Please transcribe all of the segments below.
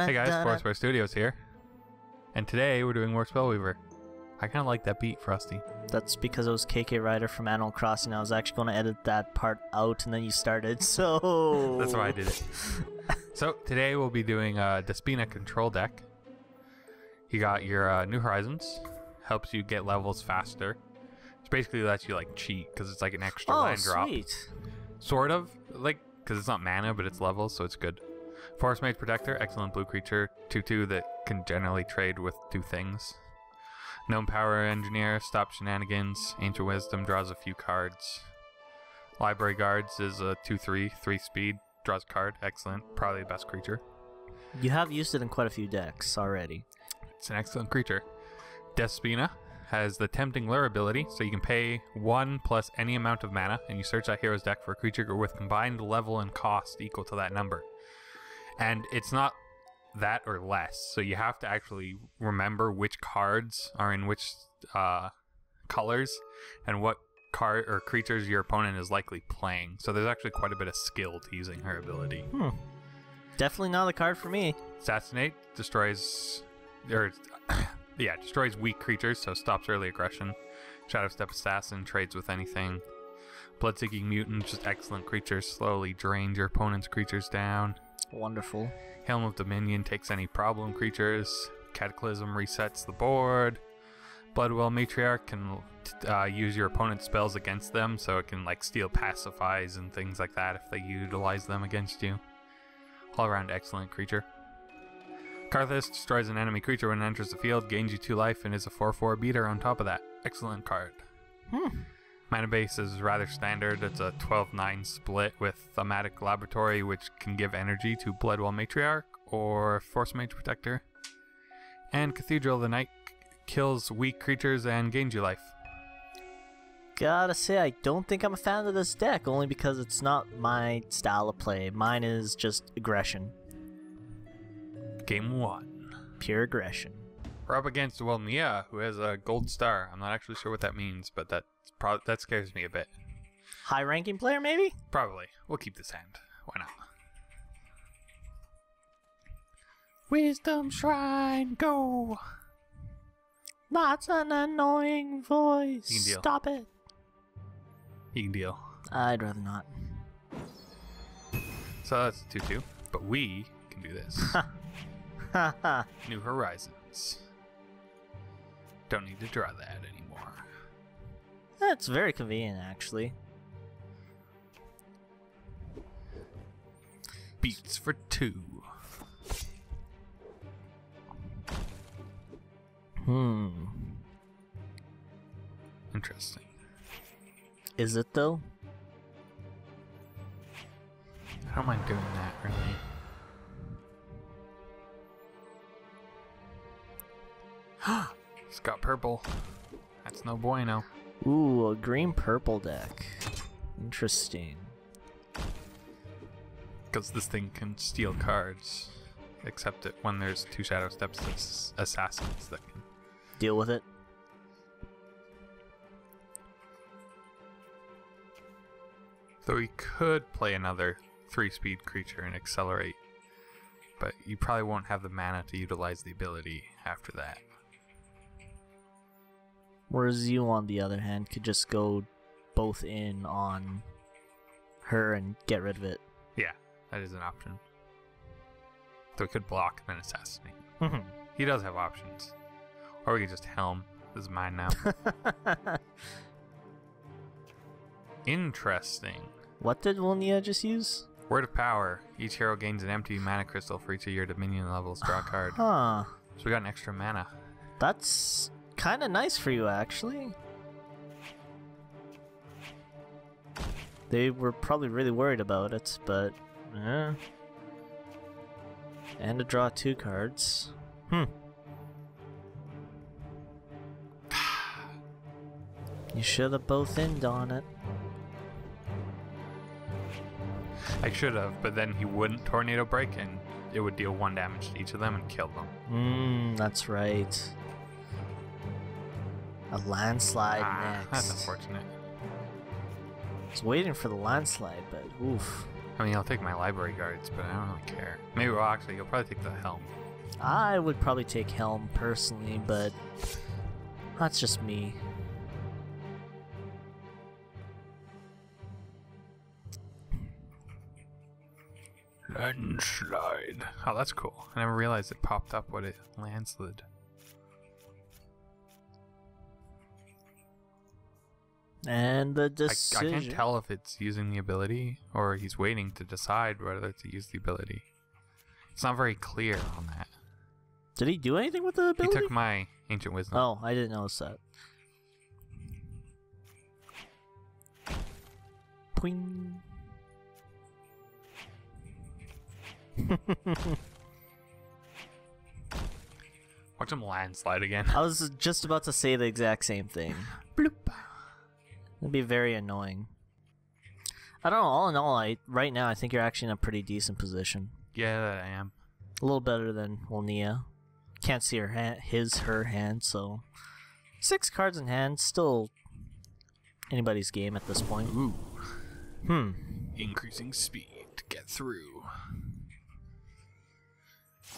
Hey guys, Foursquare Studios here, and today we're doing more Spellweaver. I kind of like that beat, Frosty. That's because it was KK Ryder from Animal Crossing. I was actually going to edit that part out, and then you started, so... That's why I did it. So, today we'll be doing a Despina control deck. You got your New Horizons, helps you get levels faster. It basically lets you, like, cheat, because it's like an extra land drop. Sweet. Sort of, like, because it's not mana, but it's levels, so it's good. Forest Mage Protector, excellent blue creature, 2/2 that can generally trade with 2 things. Gnome Power Engineer, stop shenanigans. Ancient Wisdom draws a few cards. Library Guards is a 2/3, 3 speed, draws a card, excellent, probably the best creature. You have used it in quite a few decks already. It's an excellent creature. Despina has the Tempting Lure ability, so you can pay 1 plus any amount of mana, and you search that hero's deck for a creature with combined level and cost equal to that number. And it's not that or less, so you have to actually remember which cards are in which colors, and what card or creatures your opponent is likely playing. So there's actually quite a bit of skill to using her ability. Definitely not a card for me. Assassinate destroys... destroys weak creatures, so stops early aggression. Shadow Step Assassin trades with anything. Bloodseeking Mutant, just excellent creatures, slowly drains your opponent's creatures down. Wonderful. Helm of Dominion takes any problem creatures. Cataclysm resets the board. Bloodwell Matriarch can use your opponent's spells against them, so it can like steal pacifies and things like that if they utilize them against you. All around excellent creature. Karthus destroys an enemy creature when it enters the field, gains you 2 life, and is a 4/4 beater on top of that. Excellent card. Mana base is rather standard. It's a 12/9 split with Thematic Laboratory, which can give energy to Bloodwell Matriarch or Force Mage Protector. And Cathedral of the Night kills weak creatures and gains you life. Gotta say, I don't think I'm a fan of this deck, only because it's not my style of play. Mine is just aggression. Game 1. Pure aggression. We're up against Mia, who has a gold star. I'm not actually sure what that means, but that scares me a bit. High-ranking player, maybe? Probably. We'll keep this hand. Why not? Wisdom Shrine, go! That's an annoying voice. You can deal. Stop it. You can deal. I'd rather not. So that's 2/2, but we can do this. Haha. New Horizons. Don't need to draw that anymore. That's very convenient, actually. Beats for 2. Interesting. Is it, though? I don't mind doing that, really. It's got purple. That's no bueno. Ooh, a green-purple deck. Interesting. Because this thing can steal cards. Except it when there's 2 Shadow Steps assassins that can deal with it. So we could play another 3-speed creature and accelerate, but you probably won't have the mana to utilize the ability after that. Whereas you, on the other hand, could just go both in on her and get rid of it. Yeah, that is an option. So we could block and then assassinate. He does have options. Or we could just Helm. This is mine now. Interesting. What did Wolnia just use? Word of Power. Each hero gains an empty mana crystal for each of your Dominion levels. Draw a card. Huh. So we got an extra mana. That's kind of nice for you, actually. They were probably really worried about it, but... And to draw 2 cards. You should have both ended on it. I should have, but then he wouldn't Tornado Break, and it would deal 1 damage to each of them and kill them. That's right. A landslide next. That's unfortunate. I was waiting for the landslide, but oof. I mean, I'll take my library guards, but I don't really care. Maybe, well, actually, you'll probably take the helm. I would probably take helm personally, but that's just me. Landslide. Oh, that's cool. I never realized it popped up what it landslid. And the decision. I can't tell if it's using the ability or he's waiting to decide whether to use the ability. It's not very clear on that. Did he do anything with the ability? He took my ancient wisdom. Oh, I didn't notice that. Poing. Watch him landslide again. I was just about to say the exact same thing. Bloop. It'd be very annoying. I don't know, all in all, right now I think you're actually in a pretty decent position. Yeah, I am. A little better than Nia. Can't see her her hand, so 6 cards in hand, still anybody's game at this point. Ooh. Hmm. Increasing speed to get through.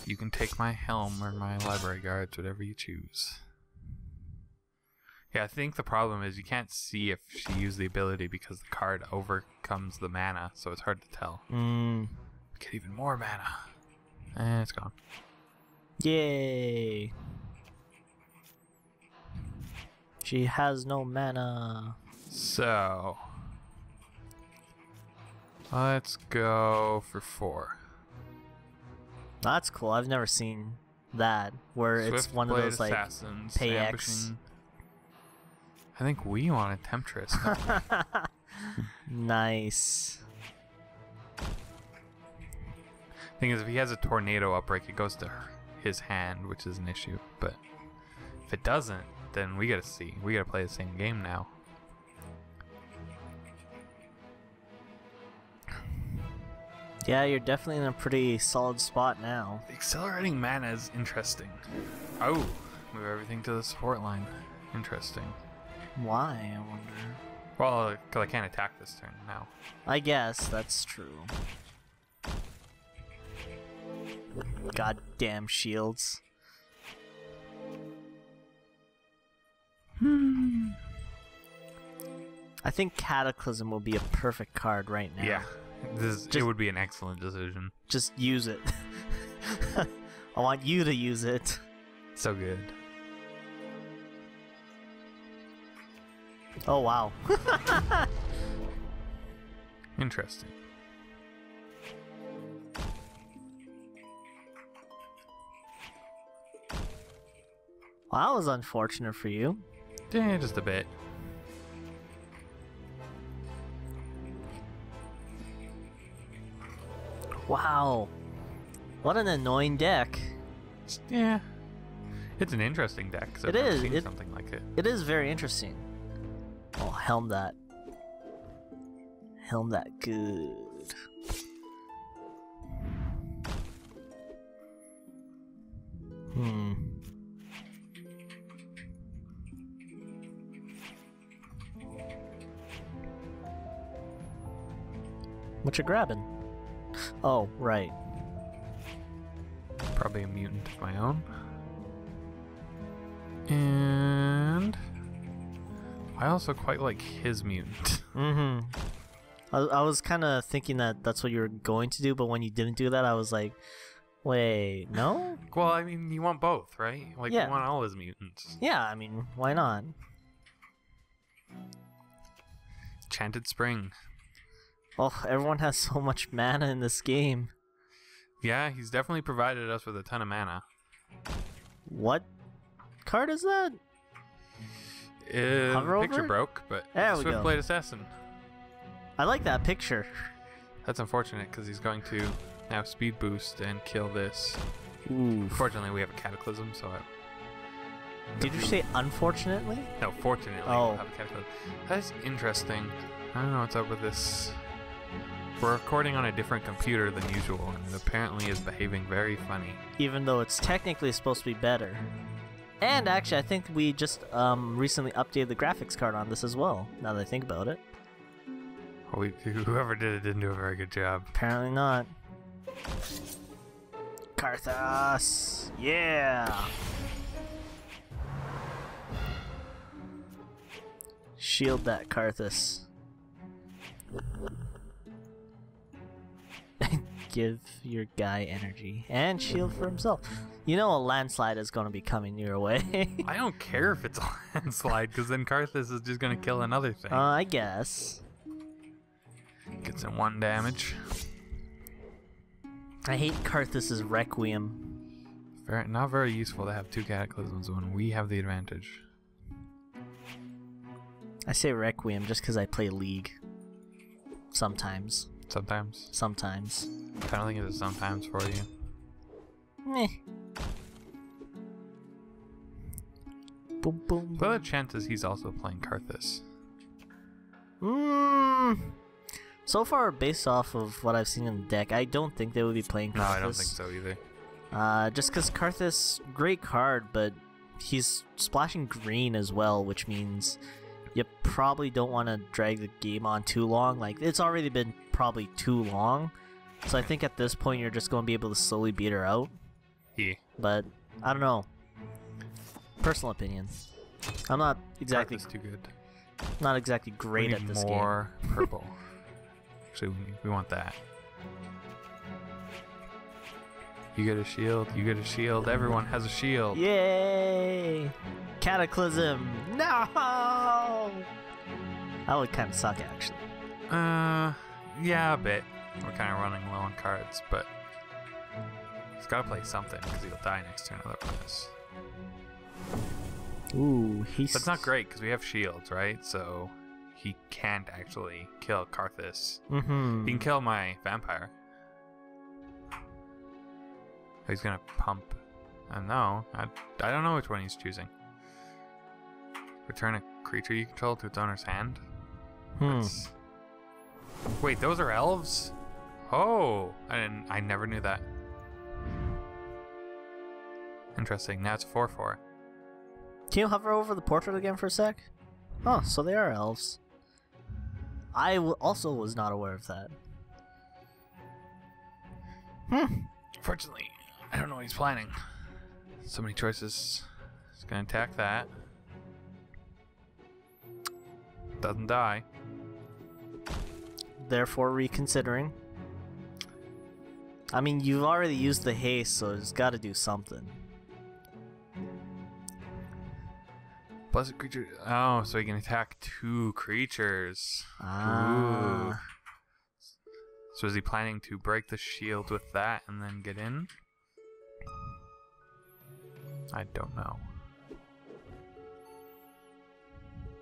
You can take my helm or my library guards, whatever you choose. Yeah, I think the problem is you can't see if she used the ability because the card overcomes the mana, so it's hard to tell. Get even more mana. And it's gone. Yay! She has no mana. So, let's go for 4. That's cool. I've never seen that where it's one of those like assassins, pay X. ambushing. I think we want a Temptress. Nice. Thing is, if he has a tornado outbreak, it goes to his hand, which is an issue. But if it doesn't, then we gotta see. We gotta play the same game now. Yeah, you're definitely in a pretty solid spot now. The accelerating mana is interesting. Oh, move everything to the support line. Interesting. Why, I wonder? Well, because I can't attack this turn now. I guess that's true. Goddamn shields. I think Cataclysm will be a perfect card right now. Yeah, it would be an excellent decision. Just use it. I want you to use it. So good. Oh, wow. Interesting. Well, that was unfortunate for you. Yeah, just a bit. Wow. What an annoying deck. Yeah. It's an interesting deck. So It I've never is. seen something like it. It is very interesting. Oh, helm that. Helm that good. What you grabbing? Oh, right. Probably a mutant of my own. And I also quite like his mutant. Mm-hmm. I was kind of thinking that that's what you were going to do, but when you didn't do that, I was like, wait, no? Well, I mean, you want both, right? Like, Yeah. you want all his mutants. Yeah, I mean, why not? Enchanted Spring. Oh, everyone has so much mana in this game. Yeah, he's definitely provided us with a ton of mana. What card is that? The Hover picture over? broke, but There we go. Swiftblade Assassin. I like that picture. That's unfortunate because he's going to now speed boost and kill this. Ooh. Fortunately, we have a Cataclysm, so Did you say unfortunately? no, fortunately, Oh. we'll have a Cataclysm. That's interesting. I don't know what's up with this. We're recording on a different computer than usual, and it apparently is behaving very funny. Even though it's technically supposed to be better. And actually, I think we just recently updated the graphics card on this as well, now that I think about it. Whoever did it didn't do a very good job. Apparently not. Karthus! Yeah! Shield that, Karthus. Give your guy energy. And shield for himself. You know a landslide is going to be coming your way. I don't care if it's a landslide, because then Karthus is just going to kill another thing. I guess. Gets in 1 damage. I hate Karthus's Requiem. Not very useful to have 2 Cataclysms when we have the advantage. I say Requiem just because I play League. Sometimes. Sometimes? Sometimes. I don't think it's sometimes for you. Meh. Boom, boom. What are the chances he's also playing Karthus? So far, based off of what I've seen in the deck, I don't think they would be playing Karthus. No, I don't think so either. Just because Karthus, great card, but he's splashing green as well, which means you probably don't want to drag the game on too long. Like, it's already been probably too long. So I think at this point you're just going to be able to slowly beat her out. Yeah. But, I don't know. Personal opinion. I'm not exactly... Karthus too good. Not exactly great we at need this more purple. Actually, we want that. You get a shield, you get a shield, everyone has a shield. game. Yay! Cataclysm! No! That would kind of suck, actually. Yeah, a bit. We're kind of running low on cards, but he's got to play something because he'll die next turn otherwise. Ooh, he's... That's not great because we have shields, right? So he can't actually kill Karthus. Mm-hmm. He can kill my vampire. He's gonna pump. No, I don't know which one he's choosing. Return a creature you control to its owner's hand. Wait, those are elves? Oh, I never knew that. Interesting. Now it's 4/4. Can you hover over the portrait again for a sec? Oh, so they are elves. I also was not aware of that. Fortunately, I don't know what he's planning. So many choices. He's gonna attack that. Doesn't die. Therefore reconsidering. I mean, you've already used the haste, so it's got to do something. Blessed creature. Oh, so he can attack 2 creatures. Ah. Ooh. So is he planning to break the shield with that and then get in? I don't know.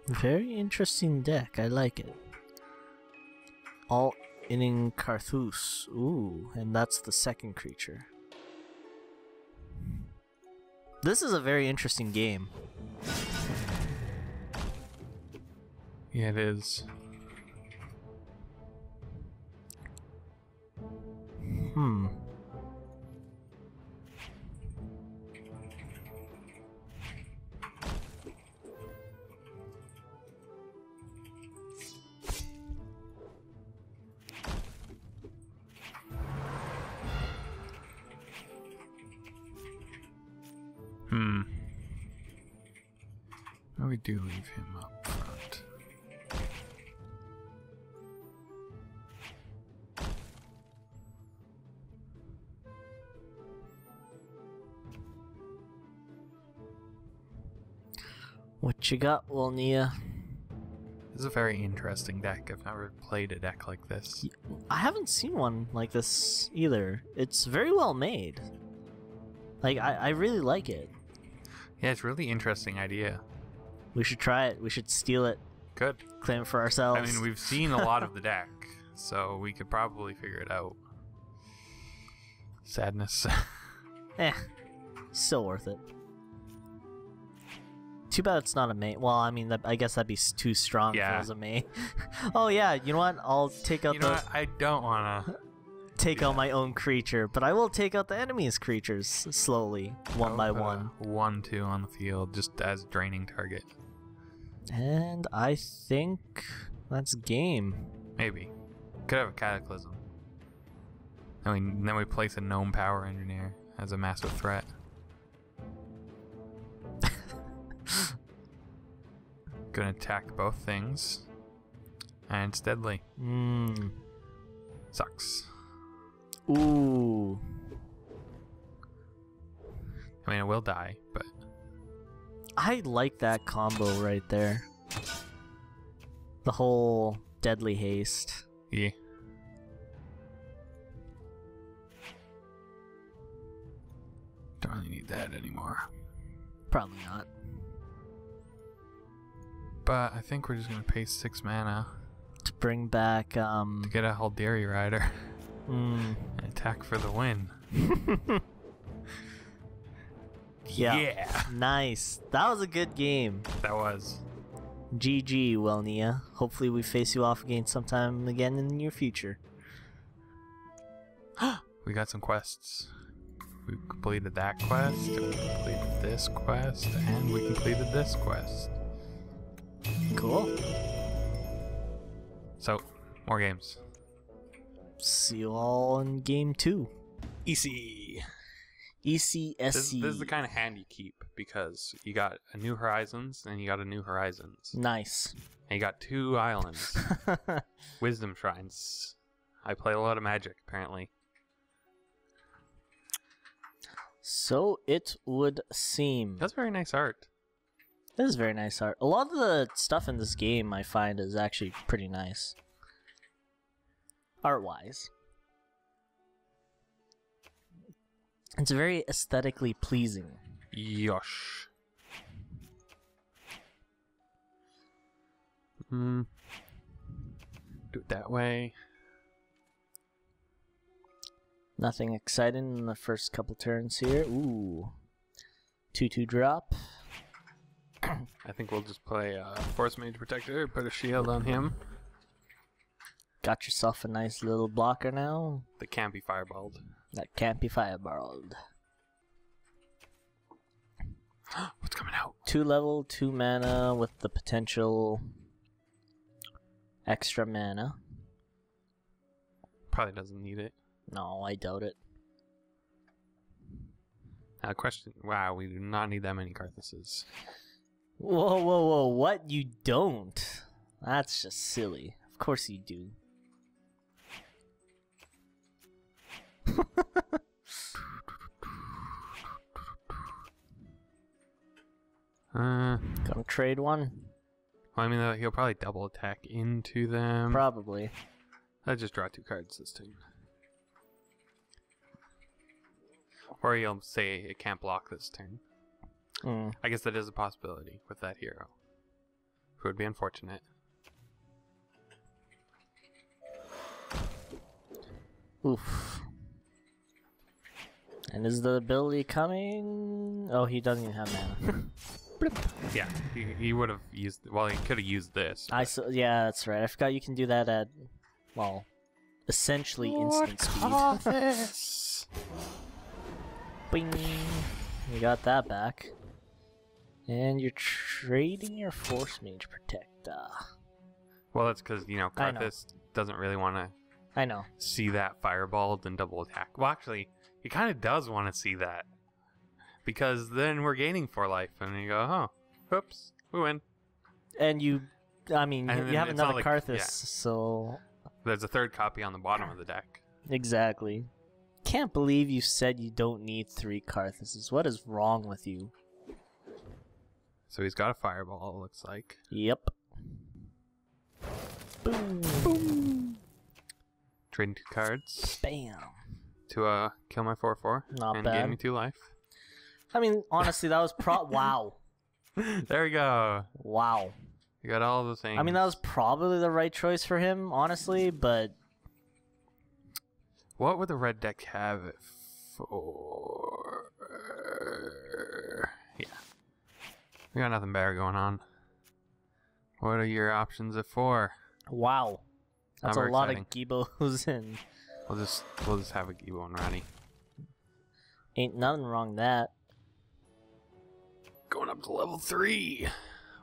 Very interesting deck. I like it. All inning Karthus. Ooh, and that's the second creature. This is a very interesting game. Yeah, it is. Well, we do leave him up front. What you got, Wolnia? This is a very interesting deck. I've never played a deck like this. I haven't seen one like this either. It's very well made. Like, I really like it. Yeah, it's a really interesting idea. We should try it. We should steal it. Good. Claim it for ourselves. I mean, we've seen a lot of the deck, so we could probably figure it out. Sadness. Still worth it. Too bad it's not a main. Well, I mean, I guess that'd be too strong if it was a main. Oh yeah, you know what? I'll take out You know what? I don't wanna. take out my own creature, but I will take out the enemy's creatures slowly, one by one. 1/2 on the field, just as draining target. And I think that's game. Maybe. Could have a Cataclysm. Then we place a Gnome Power Engineer as a massive threat. Gonna attack both things. And it's deadly. Sucks. Ooh. I mean, it will die, but... I like that combo right there. The whole deadly haste. Yeah. Don't really need that anymore. Probably not. But I think we're just gonna pay 6 mana To bring back, to get a Haldari Rider and attack for the win. Yeah. Nice. That was a good game. That was. GG, Welnia. Hopefully we face you off again sometime again in the near future. We got some quests. We completed that quest, we completed this quest, and we completed this quest. Cool. So, more games. See you all in game 2. EC. ECSC. This is the kind of hand you keep, because you got a New Horizons and you got a New Horizons. Nice. And you got 2 islands. Wisdom Shrines. I play a lot of Magic, apparently. So it would seem. That's very nice art. This is very nice art. A lot of the stuff in this game I find is actually pretty nice. Art-wise. It's very aesthetically pleasing. Yosh. Do it that way. Nothing exciting in the first couple turns here. Ooh. 2/2 drop. I think we'll just play Force Mage Protector, put a shield on him. Got yourself a nice little blocker now. That can't be fireballed. That can't be fireballed. What's coming out? 2 level, 2 mana with the potential extra mana. Probably doesn't need it. No, I doubt it. Question. Wow, we do not need that many Karthuses. Whoa, whoa, whoa, what? You don't? That's just silly. Of course you do. Gonna trade one? Well, I mean, he'll probably double attack into them. Probably. I'll just draw 2 cards this turn. Or he'll say it can't block this turn. I guess that is a possibility with that hero. It would be unfortunate. Oof. And is the ability coming? Oh, he doesn't even have mana. Yeah, he would have used... Well, he could have used this. Yeah, that's right. I forgot you can do that at, well, essentially instant speed. Karthus! Bing! You got that back. And you're trading your Force Mage Protector. Well, that's because, you know, Karthus doesn't really want to I know. see that fireballed and double attack. Well, actually, he kind of does want to see that. Because then we're gaining 4 life. And you go, oh, oops, we win. And you, I mean, And you have another like, Karthus, yeah. so... There's a 3rd copy on the bottom of the deck. Exactly. Can't believe you said you don't need 3 Karthuses. What is wrong with you? So he's got a fireball, it looks like. Yep. Boom. Boom. Trading 2 cards. Bam. To kill my 4/4. Not and bad. gain me 2 life. I mean, honestly, that was wow. There we go. Wow. You got all the things. I mean, that was probably the right choice for him, honestly, but... What would the red deck have it for? Yeah. We got nothing better going on. What are your options at 4? Wow. That's Not a very lot exciting. of Gibos and We'll just have a Gibbon ready. Ain't nothing wrong with that. Going up to level 3.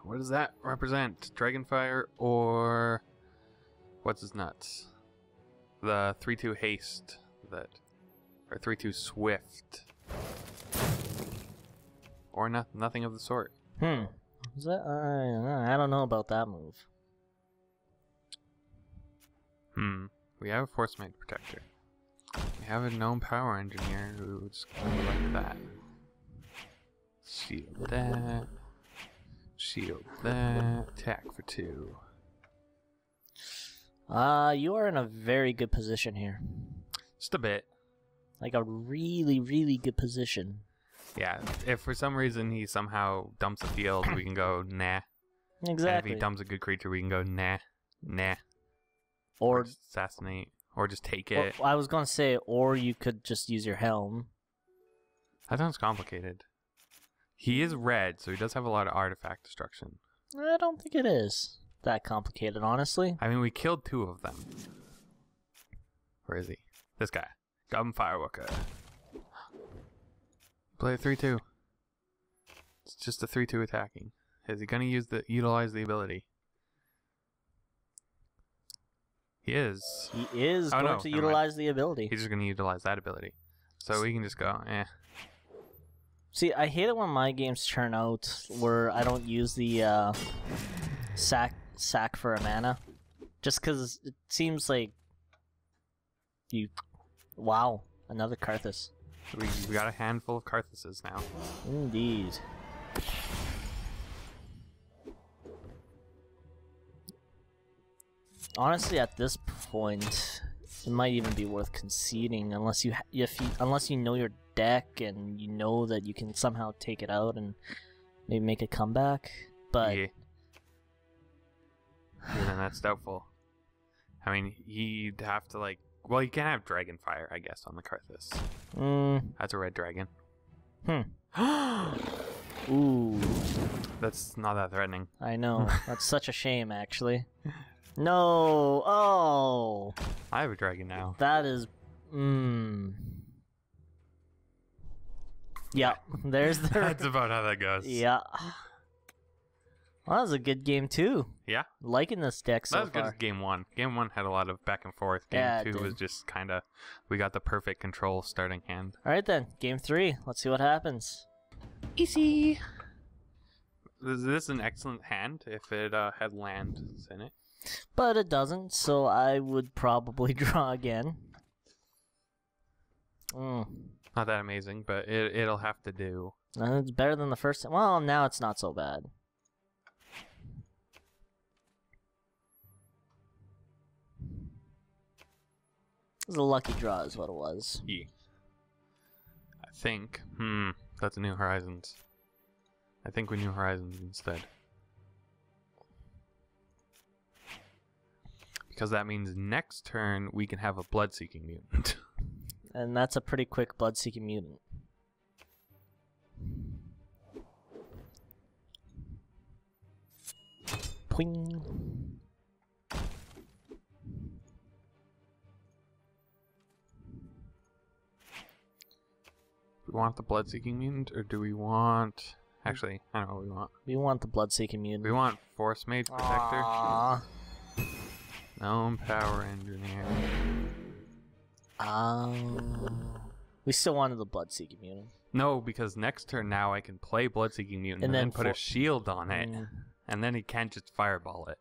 What does that represent? Dragonfire or what's his nuts? The 3/2 haste that, or 3/2 swift, or nothing of the sort. Is that? I don't know about that move. We have a Force Mage Protector. We have a Gnome Power Engineer who just like that. Shield that. Shield that. Attack for 2. You are in a very good position here. Just a bit. Like a really, really good position. Yeah, if for some reason he somehow dumps a field, we can go nah. Exactly. And if he dumps a good creature, we can go nah, nah. Or just assassinate, or just take it. I was gonna say, or you could just use your helm. That sounds complicated. He is red, so he does have a lot of artifact destruction. I don't think it is that complicated, honestly. I mean, we killed 2 of them. Where is he? This guy. Goblin Firewalker. Play a 3/2. It's just a 3/2 attacking. Is he gonna utilize the ability? He is. He is going to utilize the ability. He's just gonna utilize that ability. So we can just go, eh. See, I hate it when my games turn out where I don't use the sack for a mana. Just because it seems like you... Wow, another Karthus. We got a handful of Karthuses now. Indeed. Honestly, at this point, it might even be worth conceding unless unless you know your deck and you know that you can somehow take it out and maybe make a comeback. But yeah, then that's doubtful. I mean, he'd have to like. Well, you can't have Dragonfire, I guess, on the Karthus. That's a red dragon. Ooh. That's not that threatening. I know. That's such a shame, actually. No. Oh. I have a dragon now. That is. Yeah. There's the. That's about how that goes. Yeah. Well, that was a good game too. Yeah. Liking this deck so far. That was good as game 1. Game 1 had a lot of back and forth. Game 2 was just kind of, we got the perfect control starting hand. All right then, game 3. Let's see what happens. Easy. This is an excellent hand if it had lands in it. But it doesn't, so I would probably draw again. Not that amazing, but it'll have to do. It's better than the first time. Well, now it's not so bad. It was a lucky draw is what it was. Yeah. I think, that's a New Horizons. I think we New Horizons instead. Because that means next turn we can have a Blood-Seeking Mutant. And that's a pretty quick Blood-Seeking Mutant. Poing. Do we want the Blood-Seeking Mutant, or do we want... Actually, I don't know what we want. We want the Blood-Seeking Mutant. We want Force Mage Protector. Aww. Gnome Power Engineer. We still wanted the Blood-Seeking Mutant. No, because next turn now I can play Blood-Seeking Mutant and then put a shield on it. And then he can't just fireball it.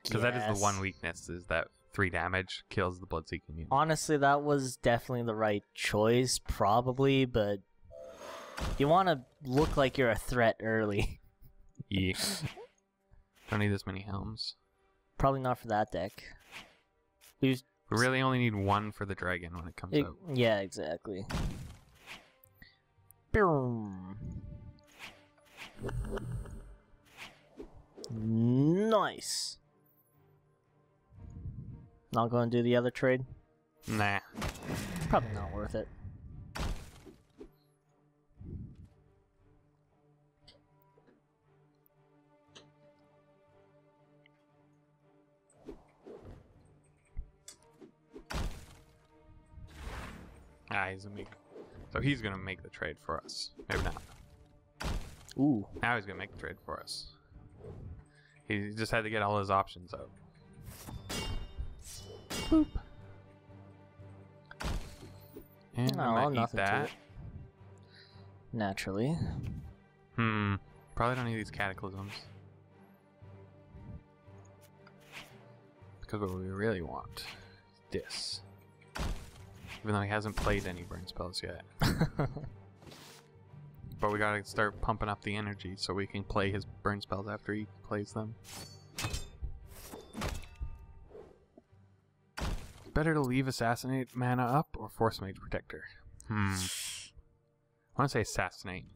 Because that is the one weakness, is that 3 damage kills the Blood-Seeking Mutant. Honestly, that was definitely the right choice, probably, but you want to look like you're a threat early. Yeah. Don't need this many helms. Probably not for that deck. We really only need 1 for the dragon when it comes out. Yeah, exactly. Boom. Nice. Not going to do the other trade? Nah. Probably not worth it. So he's gonna make the trade for us. Maybe not. Ooh. Now he's gonna make the trade for us. He just had to get all his options out. Boop. And No, I might eat nothing to that. it. Naturally. Probably don't need these cataclysms. Because what we really want is this. Even though he hasn't played any burn spells yet. But we gotta start pumping up the energy so we can play his burn spells after he plays them. Better to leave Assassinate mana up or Force Mage Protector? I want to say Assassinate.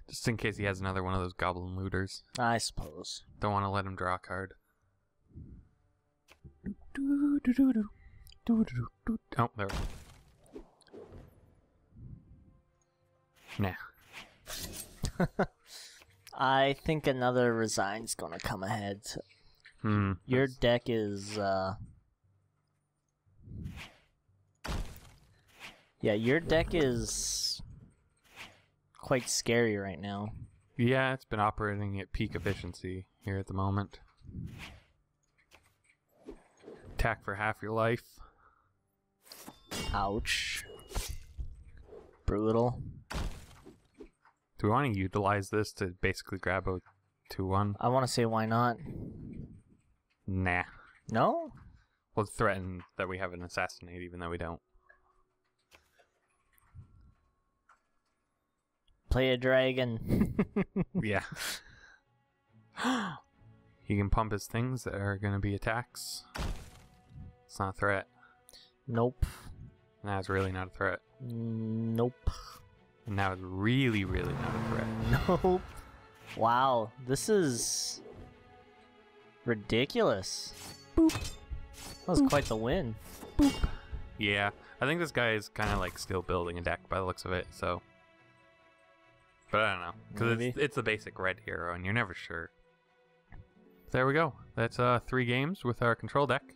Just in case he has another one of those Goblin Looters. I suppose. Don't want to let him draw a card. Oh, there. Nah. I think another Resign's gonna come ahead. Your deck is, yeah, your deck is quite scary right now. Yeah, it's been operating at peak efficiency here at the moment. Attack for half your life. Ouch. Brutal. Do we want to utilize this to basically grab a 2-1? I want to say why not? Nah. No? We'll threaten that we have an Assassinate even though we don't. Play a dragon. Yeah. He can pump his things that are going to be attacks. It's not a threat. Nope. Now it's really not a threat. Nope. And now it's really, really not a threat. Nope. Wow, this is ridiculous. Boop. That was quite the win. Boop. Yeah, I think this guy is kind of like still building a deck by the looks of it, so. But I don't know, because it's the basic red hero, and you're never sure. There we go. That's 3 games with our control deck.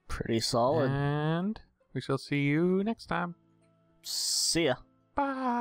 Pretty solid. And we shall see you next time. See ya. Bye.